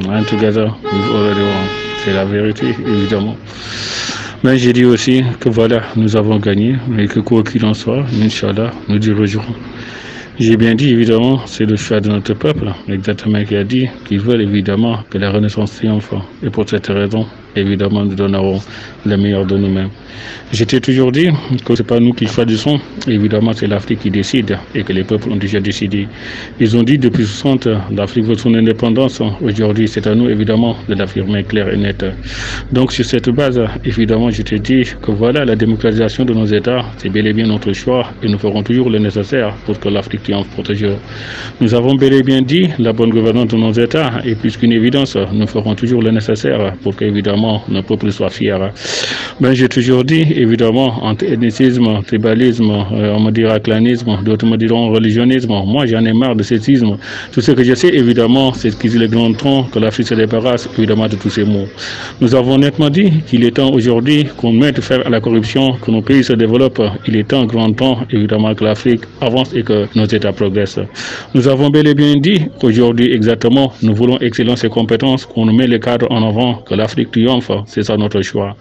and together we've already won. C'est la vérité, évidemment. Mais j'ai dit aussi que voilà, nous avons gagné, mais que quoi qu'il en soit, Inch'Allah, nous dirigerons. J'ai bien dit, évidemment, c'est le choix de notre peuple, exactement, qui a dit qu'ils veulent évidemment que la Renaissance triomphe. Et pour cette raison, évidemment, nous donnerons le meilleur de nous-mêmes. J'étais toujours dit que ce n'est pas nous qui choisissons, évidemment, c'est l'Afrique qui décide et que les peuples ont déjà décidé. Ils ont dit depuis 60 ans, l'Afrique veut son indépendance. Aujourd'hui, c'est à nous, évidemment, de l'affirmer clair et net. Donc, sur cette base, évidemment, je te dis que voilà, la démocratisation de nos États, c'est bel et bien notre choix et nous ferons toujours le nécessaire pour que l'Afrique triomphe protégée. Nous avons bel et bien dit la bonne gouvernance de nos États et plus qu'une évidence, nous ferons toujours le nécessaire pour qu'évidemment nos peuples soient fiers. Ben, j'ai toujours dit, évidemment, entre ethnicisme, tribalisme, on me dira clanisme, d'autres me diront religionnisme. Moi, j'en ai marre de ces ismes. Tout ce que je sais, évidemment, c'est qu'ils est grand temps que l'Afrique se débarrasse, évidemment, de tous ces mots. Nous avons nettement dit qu'il est temps aujourd'hui qu'on mette fin à la corruption, que nos pays se développent. Il est temps, grand temps, évidemment, que l'Afrique avance et que nos États progressent. Nous avons bel et bien dit qu'aujourd'hui, exactement, nous voulons excellence et compétences, qu'on nous met les cadres en avant, que l'Afrique triomphe. C'est ça notre choix.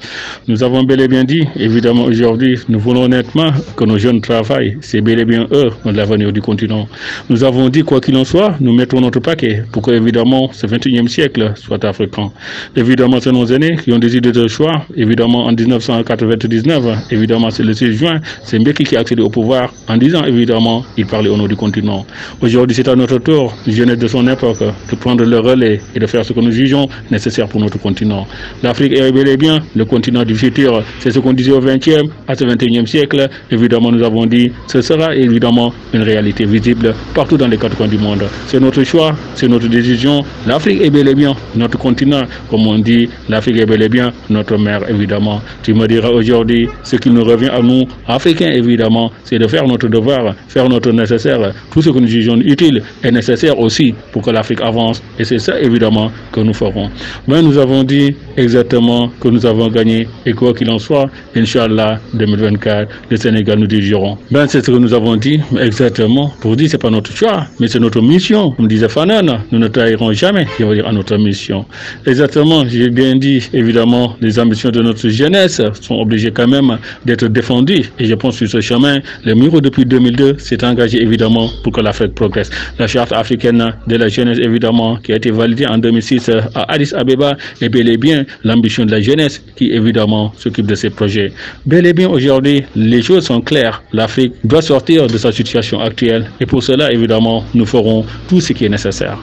Nous avons bel et bien dit, évidemment, aujourd'hui, nous voulons honnêtement que nos jeunes travaillent. C'est bel et bien eux, l'avenir du continent. Nous avons dit, quoi qu'il en soit, nous mettons notre paquet pour que, évidemment, ce 21e siècle soit africain. Évidemment, c'est nos aînés qui ont des idées de choix. Évidemment, en 1999, évidemment, c'est le 6 juin, c'est Mbeki qui a accédé au pouvoir en disant, évidemment, il parlait au nom du continent. Aujourd'hui, c'est à notre tour, jeunesse de son époque, de prendre le relais et de faire ce que nous jugeons nécessaire pour notre continent. L'Afrique est bel et bien le continent du futur. C'est ce qu'on disait au 20e, à ce 21e siècle. Évidemment, nous avons dit, ce sera évidemment une réalité visible partout dans les quatre coins du monde. C'est notre choix, c'est notre décision. L'Afrique est bel et bien notre continent. Comme on dit, l'Afrique est bel et bien notre mère, évidemment. Tu me diras aujourd'hui, ce qui nous revient à nous, Africains, évidemment, c'est de faire notre devoir, faire notre nécessaire. Tout ce que nous jugeons utile est nécessaire aussi pour que l'Afrique avance. Et c'est ça, évidemment, que nous ferons. Mais nous avons dit exactement que nous avons gagné et quoi qu'il en soit, Inch'Allah, 2024, le Sénégal nous dirigerons. Ben, c'est ce que nous avons dit exactement. Pour dire, c'est pas notre choix, mais c'est notre mission. Comme disait Fanon, nous ne trahirons jamais, je veux dire, à notre mission. Exactement, j'ai bien dit, évidemment, les ambitions de notre jeunesse sont obligées quand même d'être défendues. Et je pense que sur ce chemin, le Miro depuis 2002 s'est engagé évidemment pour que l'Afrique progresse. La charte africaine de la jeunesse, évidemment, qui a été validée en 2006 à Addis Abeba, est bel et bien l'ambition de la jeunesse qui, évidemment, s'occupe de ces projets. Bel et bien, aujourd'hui, les choses sont claires. L'Afrique doit sortir de sa situation actuelle. Et pour cela, évidemment, nous ferons tout ce qui est nécessaire.